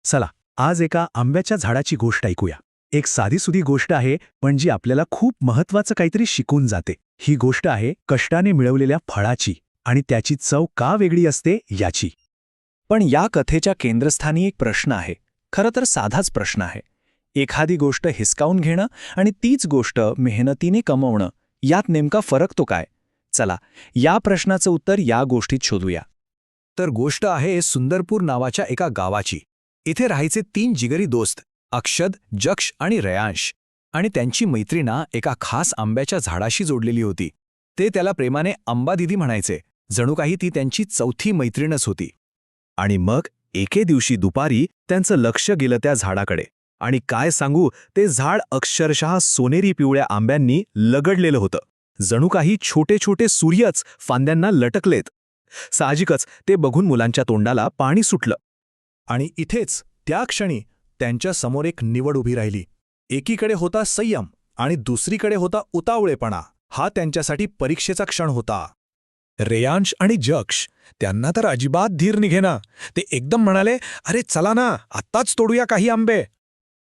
चला, आज एका आंब्याच्या झाडाची गोष्ट ऐकूया. एक साधीसुधी गोष्ट आहे, पण जी आपल्याला खूप महत्वाचं काहीतरी शिकून जाते. ही गोष्ट आहे कष्टाने मिळवलेल्या फळाची आणि त्याची चव का वेगळी असते याची. पण या कथेच्या केंद्रस्थानी एक प्रश्न आहे. खरं तर साधाच प्रश्न आहे. एखादी गोष्ट हिसकावून घेणं आणि तीच गोष्ट मेहनतीने कमवणं, यात नेमका फरक तो काय? चला, या प्रश्नाचं उत्तर या गोष्टीत शोधूया. तर गोष्ट आहे सुंदरपूर नावाच्या एका गावाची. इथे राहायचे 3 जिगरी दोस्त, अक्षद, जक्ष आणि रेयांश. आणि त्यांची मैत्रीणा एका खास आंब्याच्या झाडाशी जोडलेली होती. ते त्याला प्रेमाने अंबा दिदी म्हणायचे. जणू काही ती त्यांची चौथी मैत्रीणच होती. आणि मग एके दिवशी दुपारी त्यांचं लक्ष गेलं त्या झाडाकडे. आणि काय सांगू, ते झाड अक्षरशः सोनेरी पिवळ्या आंब्यांनी लगडलेलं होतं. जणू काही छोटे छोटे सूर्यच फांद्यांना लटकलेत. साहजिकच ते बघून मुलांच्या तोंडाला पाणी सुटलं. आणि इथेच त्या क्षणी त्यांच्या समोर एक निवड उभी राहिली. एकीकडे होता संयम आणि दुसरीकडे होता उतावळेपणा. हा त्यांच्यासाठी परीक्षेचा क्षण होता. रेयांश आणि जक्ष, त्यांना तर अजिबात धीर निघेना. ते एकदम म्हणाले, अरे चला ना, आत्ताच तोडूया काही आंबे.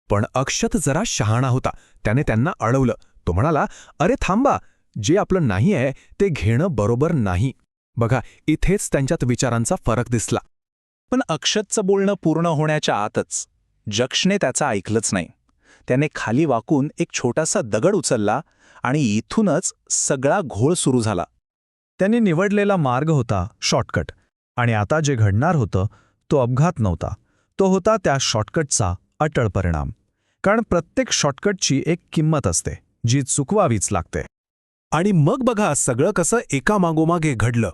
पण अक्षत जरा शहाणा होता. त्याने त्यांना अडवलं. तो म्हणाला, अरे थांबा, जे आपलं नाही आहे ते घेणं बरोबर नाही. बघा, इथेच त्यांच्यात विचारांचा फरक दिसला. पण अक्षतचं बोलणं पूर्ण होण्याच्या आतच जक्षने त्याचं ऐकलंच नाही. त्याने खाली वाकून एक छोटासा दगड उचलला आणि इथूनच सगळा घोळ सुरू झाला. त्यांनी निवडलेला मार्ग होता शॉर्टकट. आणि आता जे घडणार होतं तो अपघात नव्हता. तो होता त्या शॉर्टकटचा अटळ परिणाम. कारण प्रत्येक शॉर्टकटची एक किंमत असते, जी चुकवावीच लागते. आणि मग बघा सगळं कसं एका मागोमागे घडलं.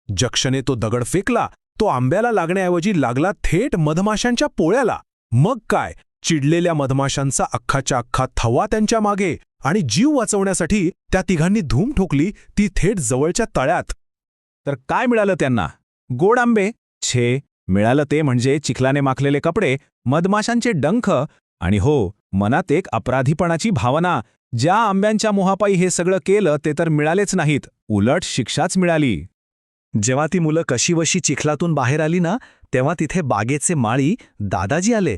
जक्षने तो दगड फेकला. तो आंब्याला लागण्याऐवजी लागला थेट मधमाशांच्या पोळ्याला. मग काय, चिडलेल्या मधमाशांचा अख्खाच्या अख्खा थवा त्यांच्या मागे. आणि जीव वाचवण्यासाठी त्या तिघांनी धूम ठोकली ती थेट जवळच्या तळ्यात. तर काय मिळालं त्यांना? गोड आंबे? छे, मिळालं ते म्हणजे चिखलाने माखलेले कपडे, मधमाशांचे डंख आणि हो, मनात एक अपराधीपणाची भावना. ज्या आंब्यांच्या मोहापायी हे सगळं केलं ते तर मिळालेच नाहीत, उलट शिक्षाच मिळाली. जेव्हा ती मुलं कशीबशी चिखलातून बाहेर आली ना, तेव्हा तिथे बागेचे माळी दादाजी आले.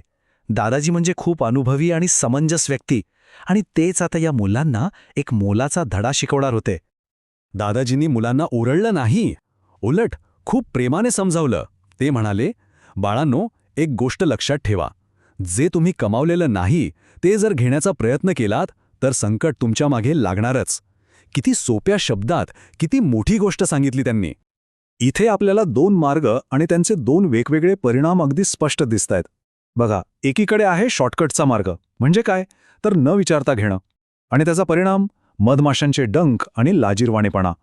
दादाजी म्हणजे खूप अनुभवी आणि समंजस व्यक्ती. आणि तेच आता या मुलांना एक मोलाचा धडा शिकवणार होते. दादाजींनी मुलांना ओरडलं नाही, उलट खूप प्रेमाने समजावलं. ते म्हणाले, बाळांनो, एक गोष्ट लक्षात ठेवा. जे तुम्ही कमावलेलं नाही ते जर घेण्याचा प्रयत्न केलात तर संकट तुमच्या मागे लागणारच. किती सोप्या शब्दात किती मोठी गोष्ट सांगितली त्यांनी. इथे आपल्याला 2 मार्ग आणि त्यांचे 2 वेगवेगळे परिणाम अगदी स्पष्ट दिसतायत. बघा, एकीकडे आहे शॉर्टकटचा मार्ग, म्हणजे काय तर न विचारता घेणं, आणि त्याचा परिणाम मधमाशांचे डंख आणि लाजिरवाणेपणा.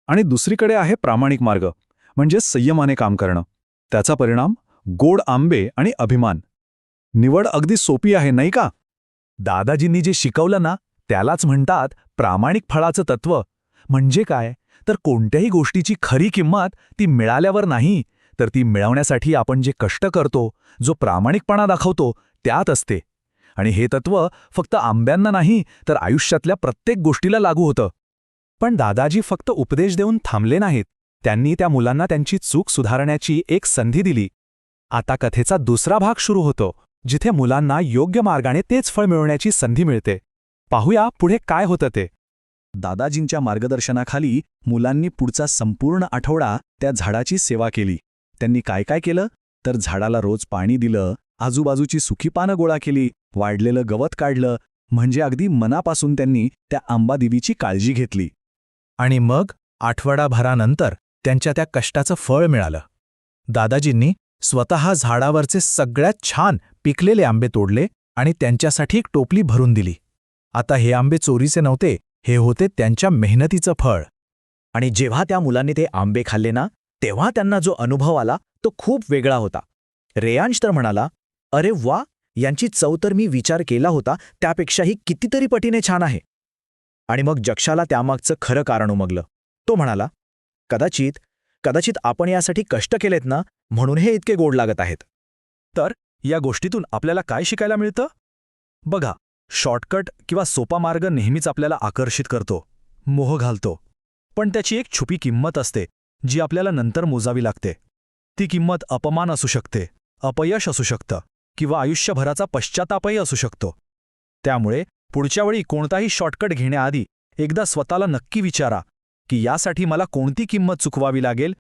आणि दुसरीकडे आहे प्रामाणिक मार्ग, म्हणजे संयमाने काम करणं. त्याचा परिणाम गोड आंबे आणि अभिमान. निवड अगदी सोपी आहे, नाही का? दादाजींनी जे शिकवलं ना, त्यालाच म्हणतात प्रामाणिक फळाचं तत्त्व. म्हणजे काय तर कोणत्याही गोष्टीची खरी किंमत ती मिळाल्यावर नाही, तर ती मिळवण्यासाठी आपण जे कष्ट करतो, जो प्रामाणिकपणा दाखवतो त्यात असते. आणि हे तत्त्व फक्त आंब्यांना नाही तर आयुष्यातल्या प्रत्येक गोष्टीला लागू होतं. पण दादाजी फक्त उपदेश देऊन थांबले नाहीत. त्यांनी त्या मुलांना त्यांची चूक सुधारण्याची एक संधी दिली. आता कथेचा दुसरा भाग सुरू होतो, जिथे मुलांना योग्य मार्गाने तेच फळ मिळवण्याची संधी मिळते. पाहूया पुढे काय होतं ते. दादाजींच्या मार्गदर्शनाखाली मुलांनी पुढचा संपूर्ण आठवडा त्या झाडाची सेवा केली. त्यांनी काय काय केलं तर झाडाला रोज पाणी दिलं, आजूबाजूची सुकी पानं गोळा केली, वाढलेलं गवत काढलं, म्हणजे अगदी मनापासून त्यांनी त्या आंबादेवीची काळजी घेतली. आणि मग आठवडाभरानंतर त्यांच्या त्या कष्टाचं फळ मिळालं. दादाजींनी स्वतः झाडावरचे सगळ्यात छान पिकलेले आंबे तोडले आणि त्यांच्यासाठी एक टोपली भरून दिली. आता हे आंबे चोरीचे नव्हते, हे होते त्यांच्या मेहनतीचं फळ. आणि जेव्हा त्या मुलांनी ते आंबे खाल्ले ना, तेव्हा त्यांना जो अनुभव आला तो खूप वेगळा होता. रेयांश तर म्हणाला, अरे वा, यांची चव तर मी विचार केला होता त्यापेक्षाही कितीतरी पटीने छान आहे. आणि मग जक्षाला त्यामागचं खरं कारण उमगलं. तो म्हणाला, कदाचित आपण यासाठी कष्ट केलेत ना, म्हणून हे इतके गोड लागत आहेत. तर या गोष्टीतून आपल्याला काय शिकायला मिळतं? बघा, शॉर्टकट किंवा सोपा मार्ग नेहमीच आपल्याला आकर्षित करतो, मोह घालतो. पण त्याची एक छुपी किंमत असते, जी आपल्याला नंतर मोजावी लागते. ती किंमत अपमान असू शकते, अपयश असू शकतं, किंवा आयुष्यभराचा पश्चातापही असू शकतो. त्यामुळे पुढच्या वेळी कोणताही शॉर्टकट घेण्याआधी एकदा स्वतःला नक्की विचारा की यासाठी मला कोणती किंमत चुकवावी लागेल